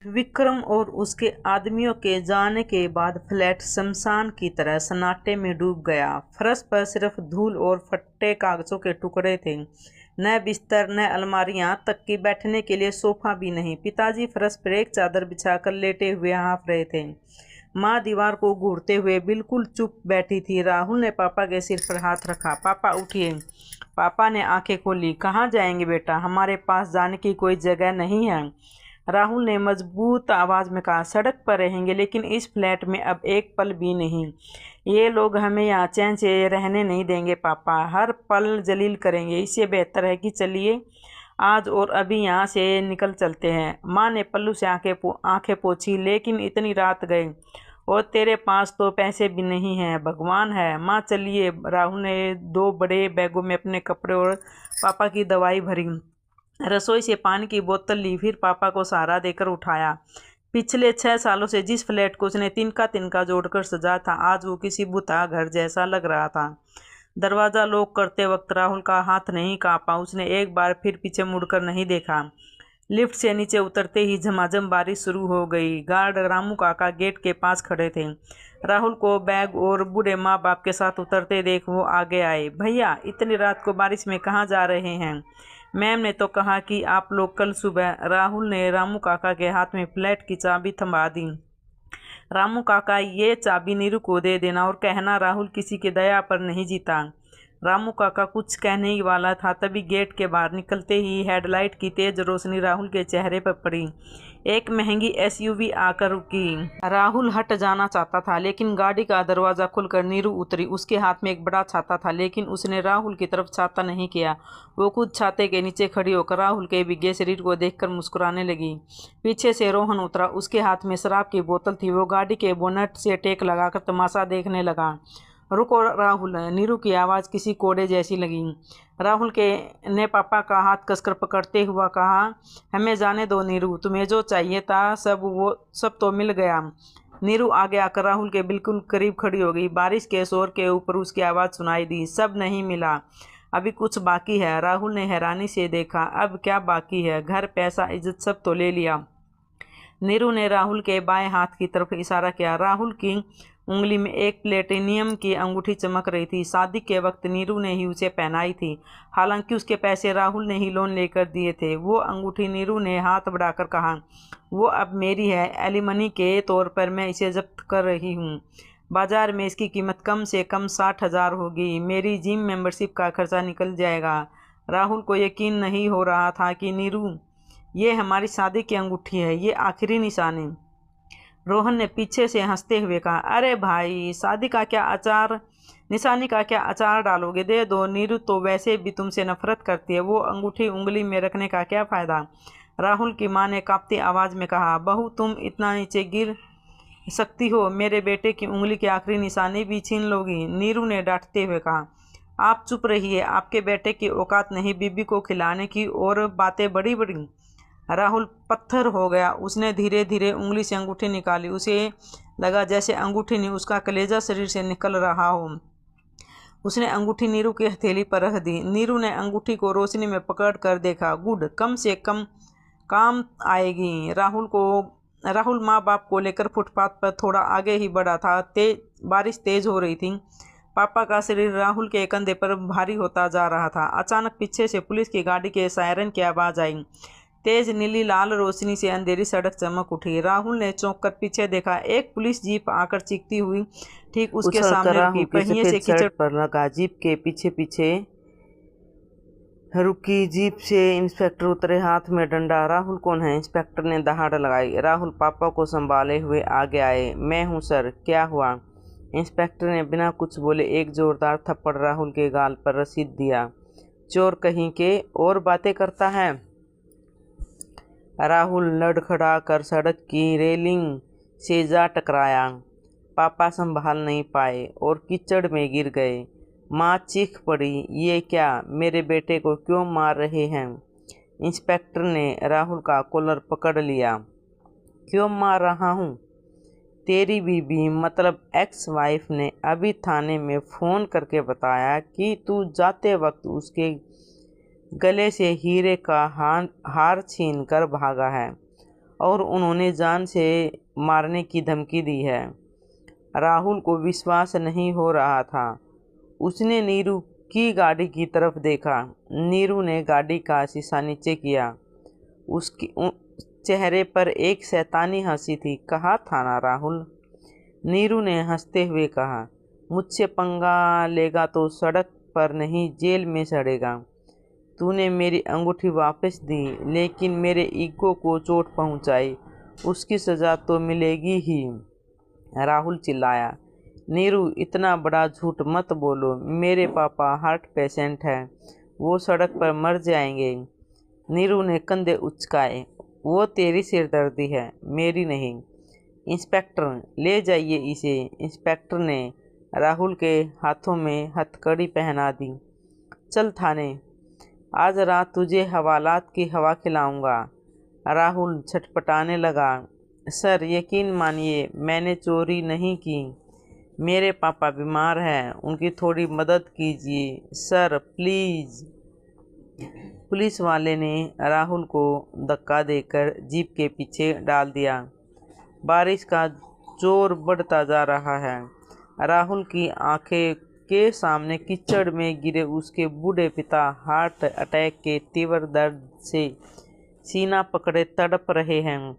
विक्रम और उसके आदमियों के जाने के बाद फ्लैट शमशान की तरह सन्नाटे में डूब गया। फर्श पर सिर्फ धूल और फटे कागजों के टुकड़े थे। न बिस्तर, न अलमारियां, तक कि बैठने के लिए सोफा भी नहीं। पिताजी फर्श पर एक चादर बिछाकर लेटे हुए हाँफ रहे थे। माँ दीवार को घूरते हुए बिल्कुल चुप बैठी थी। राहुल ने पापा के सिर पर हाथ रखा। पापा उठिए। पापा ने आंखें खोली। कहाँ जाएंगे बेटा? हमारे पास जाने की कोई जगह नहीं है। राहुल ने मजबूत आवाज में कहा, सड़क पर रहेंगे, लेकिन इस फ्लैट में अब एक पल भी नहीं। ये लोग हमें यहाँ चैन से रहने नहीं देंगे पापा, हर पल जलील करेंगे। इससे बेहतर है कि चलिए आज और अभी यहाँ से निकल चलते हैं। माँ ने पल्लू से आंखें पोंछी। लेकिन इतनी रात गए और तेरे पास तो पैसे भी नहीं हैं। भगवान है। माँ चलिए। राहुल ने 2 बड़े बैगों में अपने कपड़े और पापा की दवाई भरी। रसोई से पानी की बोतल ली, फिर पापा को सहारा देकर उठाया। पिछले 6 सालों से जिस फ्लैट को उसने तिनका तिनका जोड़कर सजाया था, आज वो किसी बुता घर जैसा लग रहा था। दरवाज़ा लॉक करते वक्त राहुल का हाथ नहीं कांपा। उसने एक बार फिर पीछे मुड़कर नहीं देखा। लिफ्ट से नीचे उतरते ही झमाझम बारिश शुरू हो गई। गार्ड रामू काका गेट के पास खड़े थे। राहुल को बैग और बूढ़े माँ बाप के साथ उतरते देख वो आगे आए। भैया, इतनी रात को बारिश में कहाँ जा रहे हैं? मैम ने तो कहा कि आप लोग कल सुबह। राहुल ने रामू काका के हाथ में फ्लैट की चाबी थमा दी। रामू काका, ये चाबी नीरू को दे देना और कहना राहुल किसी की दया पर नहीं जीता। रामू काका कुछ कहने ही वाला था, तभी गेट के बाहर निकलते ही हेडलाइट की तेज रोशनी राहुल के चेहरे पर पड़ी। एक महंगी एसयूवी आकर रुकी। राहुल हट जाना चाहता था, लेकिन गाड़ी का दरवाजा खुलकर नीरू उतरी। उसके हाथ में एक बड़ा छाता था, लेकिन उसने राहुल की तरफ छाता नहीं किया। वो खुद छाते के नीचे खड़ी होकर राहुल के भीगे शरीर को देखकर मुस्कुराने लगी। पीछे से रोहन उतरा। उसके हाथ में शराब की बोतल थी। वो गाड़ी के बोनट से टेक लगाकर तमाशा देखने लगा। रुको राहुल, नीरू की आवाज़ किसी कोड़े जैसी लगी। राहुल के ने पापा का हाथ कसकर पकड़ते हुआ कहा, हमें जाने दो नीरू, तुम्हें जो चाहिए था सब तो मिल गया। नीरू आगे आकर राहुल के बिल्कुल करीब खड़ी हो गई। बारिश के शोर के ऊपर उसकी आवाज़ सुनाई दी, सब नहीं मिला, अभी कुछ बाकी है। राहुल ने हैरानी से देखा, अब क्या बाकी है? घर, पैसा, इज्जत सब तो ले लिया। नीरू ने राहुल के बाएं हाथ की तरफ इशारा किया। राहुल की उंगली में एक प्लेटिनियम की अंगूठी चमक रही थी। शादी के वक्त नीरू ने ही उसे पहनाई थी। हालांकि उसके पैसे राहुल ने ही लोन लेकर दिए थे। वो अंगूठी, नीरू ने हाथ बढ़ाकर कहा, वो अब मेरी है। एलिमनी के तौर पर मैं इसे जब्त कर रही हूँ। बाजार में इसकी कीमत कम से कम 60,000 होगी। मेरी जिम मेंबरशिप का खर्चा निकल जाएगा। राहुल को यकीन नहीं हो रहा था कि नीरू, ये हमारी शादी की अंगूठी है, ये आखिरी निशानी। रोहन ने पीछे से हंसते हुए कहा, अरे भाई, शादी का क्या अचार, निशानी का क्या अचार डालोगे? दे दो। नीरू तो वैसे भी तुमसे नफरत करती है, वो अंगूठी उंगली में रखने का क्या फ़ायदा? राहुल की माँ ने कांपती आवाज़ में कहा, बहू, तुम इतना नीचे गिर सकती हो? मेरे बेटे की उंगली की आखिरी निशानी भी छीन लोगी? नीरू ने डांटते हुए कहा, आप चुप रहिए, आपके बेटे की औकात नहीं बीबी को खिलाने की, और बातें बड़ी बड़ी। राहुल पत्थर हो गया। उसने धीरे धीरे उंगली से अंगूठी निकाली। उसे लगा जैसे अंगूठी नहीं, उसका कलेजा शरीर से निकल रहा हो। उसने अंगूठी नीरू की हथेली पर रख दी। नीरू ने अंगूठी को रोशनी में पकड़ कर देखा। गुड, कम से कम काम आएगी। राहुल माँ बाप को लेकर फुटपाथ पर थोड़ा आगे ही बढ़ा था। बारिश तेज हो रही थी। पापा का शरीर राहुल के कंधे पर भारी होता जा रहा था। अचानक पीछे से पुलिस की गाड़ी के सायरन की आवाज़ आई। तेज नीली लाल रोशनी से अंधेरी सड़क चमक उठी। राहुल ने चौंक कर पीछे देखा। एक पुलिस जीप आकर चीखती हुई ठीक उसके सामने रुकी। पहिए से कीचड़ पर लगा। जीप के पीछे पीछे रुकी। जीप से इंस्पेक्टर उतरे, हाथ में डंडा। राहुल कौन है? इंस्पेक्टर ने दहाड़ लगाई। राहुल पापा को संभाले हुए आगे आए। मैं हूँ सर, क्या हुआ? इंस्पेक्टर ने बिना कुछ बोले एक जोरदार थप्पड़ राहुल के गाल पर रसीद दिया। चोर कहीं के, और बातें करता है। राहुल लड़खड़ा कर सड़क की रेलिंग से जा टकराया। पापा संभाल नहीं पाए और कीचड़ में गिर गए। माँ चीख पड़ी, ये क्या, मेरे बेटे को क्यों मार रहे हैं? इंस्पेक्टर ने राहुल का कॉलर पकड़ लिया। क्यों मार रहा हूँ? तेरी बीबी, मतलब एक्स वाइफ ने अभी थाने में फ़ोन करके बताया कि तू जाते वक्त उसके गले से हीरे का हार छीन कर भागा है, और उन्होंने जान से मारने की धमकी दी है। राहुल को विश्वास नहीं हो रहा था। उसने नीरू की गाड़ी की तरफ देखा। नीरू ने गाड़ी का शीशा नीचे किया। उसकी चेहरे पर एक शैतानी हंसी थी। कहा था ना राहुल, नीरू ने हंसते हुए कहा, मुझसे पंगा लेगा तो सड़क पर नहीं जेल में सड़ेगा। तूने मेरी अंगूठी वापस दी लेकिन मेरे ईगो को चोट पहुंचाई, उसकी सज़ा तो मिलेगी ही। राहुल चिल्लाया, नीरू इतना बड़ा झूठ मत बोलो। मेरे पापा हार्ट पेशेंट हैं, वो सड़क पर मर जाएंगे। नीरू ने कंधे उचकाए। वो तेरी सिरदर्दी है, मेरी नहीं। इंस्पेक्टर ले जाइए इसे। इंस्पेक्टर ने राहुल के हाथों में हथकड़ी पहना दी। चल थाने, आज रात तुझे हवालात की हवा खिलाऊंगा। राहुल छटपटाने लगा। सर यकीन मानिए, मैंने चोरी नहीं की। मेरे पापा बीमार हैं, उनकी थोड़ी मदद कीजिए सर प्लीज़। पुलिस वाले ने राहुल को धक्का देकर जीप के पीछे डाल दिया। बारिश का जोर बढ़ता जा रहा है। राहुल की आंखें के सामने कीचड़ में गिरे उसके बूढ़े पिता हार्ट अटैक के तीव्र दर्द से सीना पकड़े तड़प रहे हैं।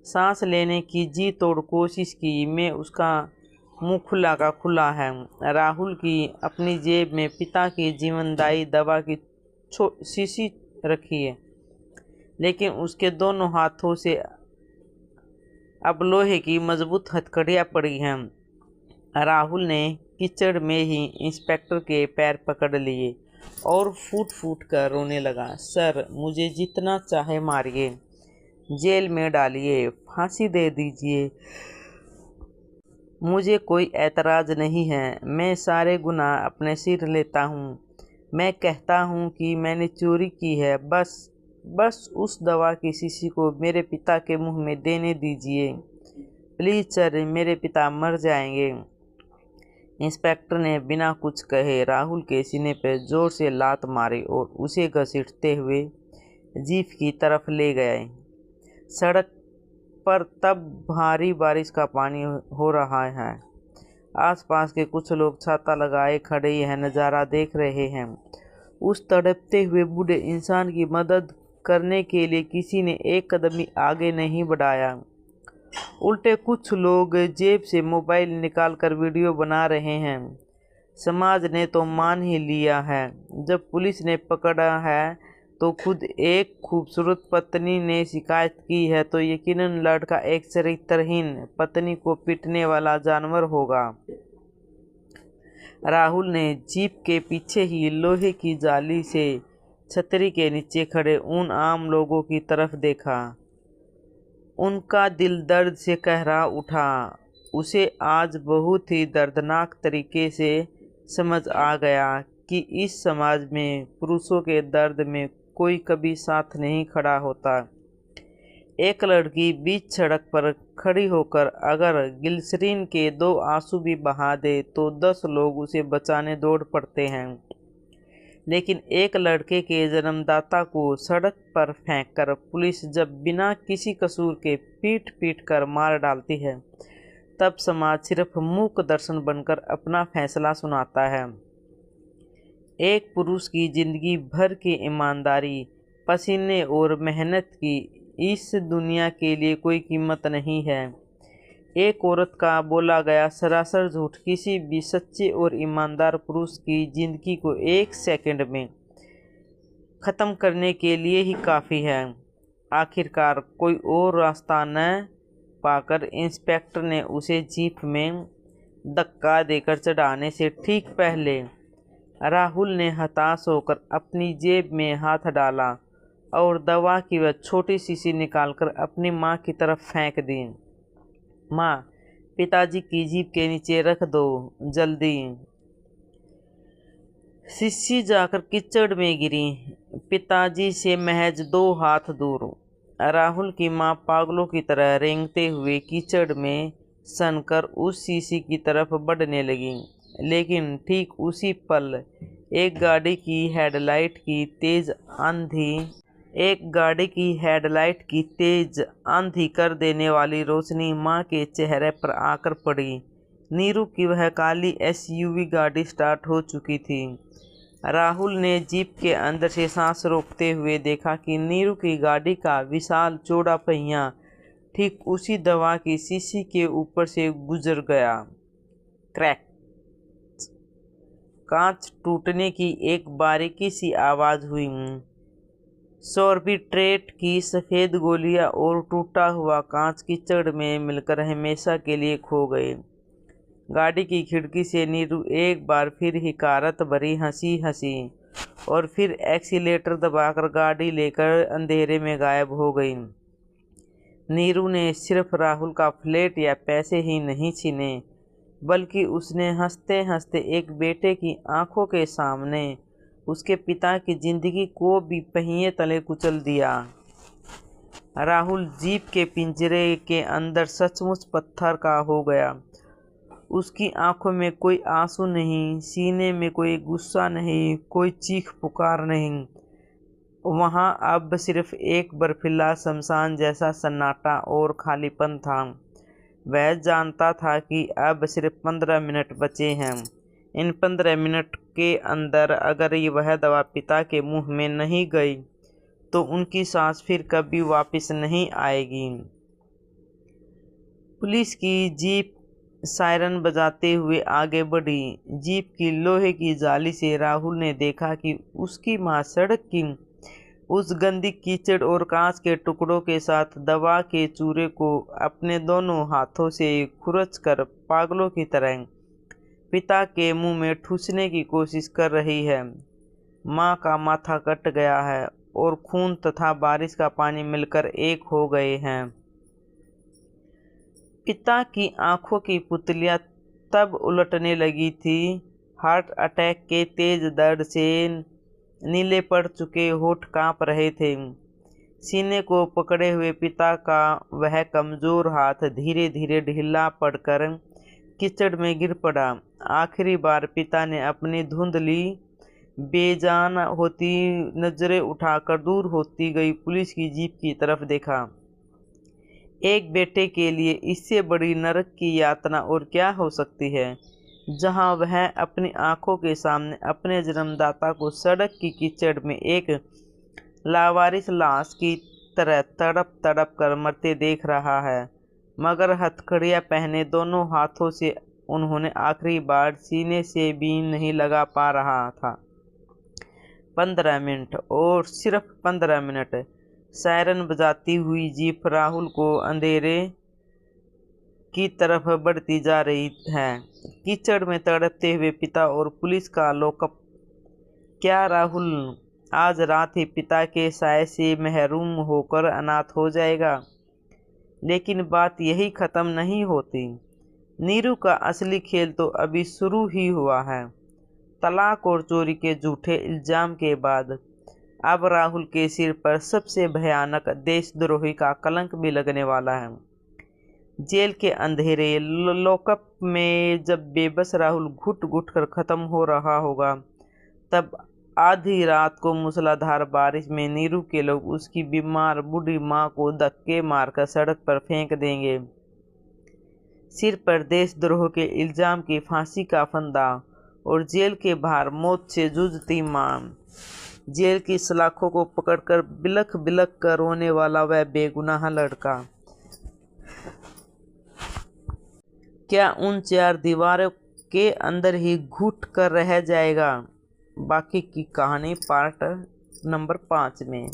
सांस लेने की जी तोड़ कोशिश की में उसका मुंह खुला का खुला है। राहुल की अपनी जेब में पिता की जीवनदायी दवा की शीशी रखी है, लेकिन उसके दोनों हाथों से अब लोहे की मजबूत हथकड़ियाँ पड़ी हैं। राहुल ने कीचड़ में ही इंस्पेक्टर के पैर पकड़ लिए और फूट फूट कर रोने लगा। सर मुझे जितना चाहे मारिए, जेल में डालिए, फांसी दे दीजिए, मुझे कोई ऐतराज़ नहीं है। मैं सारे गुनाह अपने सिर लेता हूँ। मैं कहता हूँ कि मैंने चोरी की है। बस उस दवा की शीशी को मेरे पिता के मुंह में देने दीजिए प्लीज़ सर, मेरे पिता मर जाएंगे। इंस्पेक्टर ने बिना कुछ कहे राहुल के सीने पर जोर से लात मारी और उसे घसीटते हुए जीप की तरफ ले गए। सड़क पर तब भारी बारिश का पानी हो रहा है। आसपास के कुछ लोग छाता लगाए खड़े हैं, नज़ारा देख रहे हैं। उस तड़पते हुए बूढ़े इंसान की मदद करने के लिए किसी ने एक कदम भी आगे नहीं बढ़ाया। उल्टे कुछ लोग जेब से मोबाइल निकालकर वीडियो बना रहे हैं। समाज ने तो मान ही लिया है। जब पुलिस ने पकड़ा है तो खुद एक खूबसूरत पत्नी ने शिकायत की है, तो यकीनन लड़का एक चरित्रहीन पत्नी को पीटने वाला जानवर होगा। राहुल ने जीप के पीछे ही लोहे की जाली से छतरी के नीचे खड़े उन आम लोगों की तरफ देखा। उनका दिल दर्द से कहरा उठा। उसे आज बहुत ही दर्दनाक तरीके से समझ आ गया कि इस समाज में पुरुषों के दर्द में कोई कभी साथ नहीं खड़ा होता। एक लड़की बीच सड़क पर खड़ी होकर अगर ग्लिसरीन के 2 आंसू भी बहा दे तो 10 लोग उसे बचाने दौड़ पड़ते हैं, लेकिन एक लड़के के जन्मदाता को सड़क पर फेंककर पुलिस जब बिना किसी कसूर के पीट पीट कर मार डालती है, तब समाज सिर्फ मूक दर्शन बनकर अपना फैसला सुनाता है। एक पुरुष की जिंदगी भर की ईमानदारी, पसीने और मेहनत की इस दुनिया के लिए कोई कीमत नहीं है। एक औरत का बोला गया सरासर झूठ किसी भी सच्चे और ईमानदार पुरुष की जिंदगी को 1 सेकंड में ख़त्म करने के लिए ही काफ़ी है। आखिरकार कोई और रास्ता न पाकर इंस्पेक्टर ने उसे जीप में धक्का देकर चढ़ाने से ठीक पहले राहुल ने हताश होकर अपनी जेब में हाथ डाला और दवा की वह छोटी शीशी निकालकर अपनी माँ की तरफ फेंक दी। माँ, पिताजी की जीप के नीचे रख दो जल्दी। शीशी जाकर कीचड़ में गिरी, पिताजी से महज 2 हाथ दूर। राहुल की माँ पागलों की तरह रेंगते हुए कीचड़ में सनकर उस शीशी की तरफ बढ़ने लगी, लेकिन ठीक उसी पल एक गाड़ी की हेडलाइट की तेज आंधी एक गाड़ी की हेडलाइट की तेज आंधी कर देने वाली रोशनी माँ के चेहरे पर आकर पड़ी। नीरू की वह काली एसयूवी गाड़ी स्टार्ट हो चुकी थी। राहुल ने जीप के अंदर से सांस रोकते हुए देखा कि नीरू की गाड़ी का विशाल चौड़ा पहिया ठीक उसी दवा की शीशी के ऊपर से गुजर गया। क्रैक! कांच टूटने की एक बारीकी सी आवाज हुई। सॉर्बिट्रेट की सफ़ेद गोलियां और टूटा हुआ कांच कीचड़ में मिलकर हमेशा के लिए खो गए। गाड़ी की खिड़की से नीरू एक बार फिर हिकारत भरी हंसी हंसी और फिर एक्सीलेटर दबाकर गाड़ी लेकर अंधेरे में गायब हो गई। नीरू ने सिर्फ राहुल का फ्लैट या पैसे ही नहीं छीने, बल्कि उसने हंसते हंसते एक बेटे की आंखों के सामने उसके पिता की जिंदगी को भी पहिए तले कुचल दिया। राहुल जीप के पिंजरे के अंदर सचमुच पत्थर का हो गया। उसकी आंखों में कोई आंसू नहीं, सीने में कोई गुस्सा नहीं, कोई चीख पुकार नहीं। वहां अब सिर्फ एक बर्फीला शमशान जैसा सन्नाटा और खालीपन था। वह जानता था कि अब सिर्फ 15 मिनट बचे हैं। इन 15 मिनट के अंदर अगर वह दवा पिता के मुंह में नहीं गई तो उनकी सांस फिर कभी वापस नहीं आएगी। पुलिस की जीप सायरन बजाते हुए आगे बढ़ी। जीप की लोहे की जाली से राहुल ने देखा कि उसकी मां सड़क की उस गंदी कीचड़ और कांच के टुकड़ों के साथ दवा के चूरे को अपने दोनों हाथों से खुरचकर पागलों की तरह पिता के मुंह में ठूसने की कोशिश कर रही है। मां का माथा कट गया है और खून तथा बारिश का पानी मिलकर एक हो गए हैं। पिता की आंखों की पुतलियां तब उलटने लगी थी। हार्ट अटैक के तेज दर्द से नीले पड़ चुके होठ कांप रहे थे। सीने को पकड़े हुए पिता का वह कमजोर हाथ धीरे धीरे ढीला पड़कर कीचड़ में गिर पड़ा। आखिरी बार पिता ने अपनी धुंधली बेजान होती नजरें उठाकर दूर होती गई पुलिस की जीप की तरफ देखा। एक बेटे के लिए इससे बड़ी नरक की यातना और क्या हो सकती है, जहां वह अपनी आंखों के सामने अपने जन्मदाता को सड़क की कीचड़ में एक लावारिस लाश की तरह तड़प तड़प कर मरते देख रहा है। मगर हथकड़ियां पहने दोनों हाथों से उन्होंने आखिरी बार सीने से भी नहीं लगा पा रहा था। 15 मिनट और सिर्फ 15 मिनट। सायरन बजाती हुई जीप राहुल को अंधेरे की तरफ बढ़ती जा रही है। कीचड़ में तड़पते हुए पिता और पुलिस का लॉकअप। क्या राहुल आज रात ही पिता के साय से महरूम होकर अनाथ हो जाएगा? लेकिन बात यही खत्म नहीं होती। नीरू का असली खेल तो अभी शुरू ही हुआ है। तलाक और चोरी के झूठे इल्जाम के बाद अब राहुल के सिर पर सबसे भयानक देशद्रोही का कलंक भी लगने वाला है। जेल के अंधेरे लॉकअप में जब बेबस राहुल घुट घुट कर खत्म हो रहा होगा, तब आधी रात को मूसलाधार बारिश में नीरू के लोग उसकी बीमार बूढ़ी माँ को धक्के मारकर सड़क पर फेंक देंगे। सिर पर देशद्रोह के इल्जाम की फांसी का फंदा और जेल के बाहर मौत से जूझती माँ। जेल की सलाखों को पकड़कर बिलख बिलख कर रोने वाला वह बेगुनाह लड़का। क्या उन 4 दीवारों के अंदर ही घुट कर रह जाएगा? बाकी की कहानी पार्ट नंबर 5 में।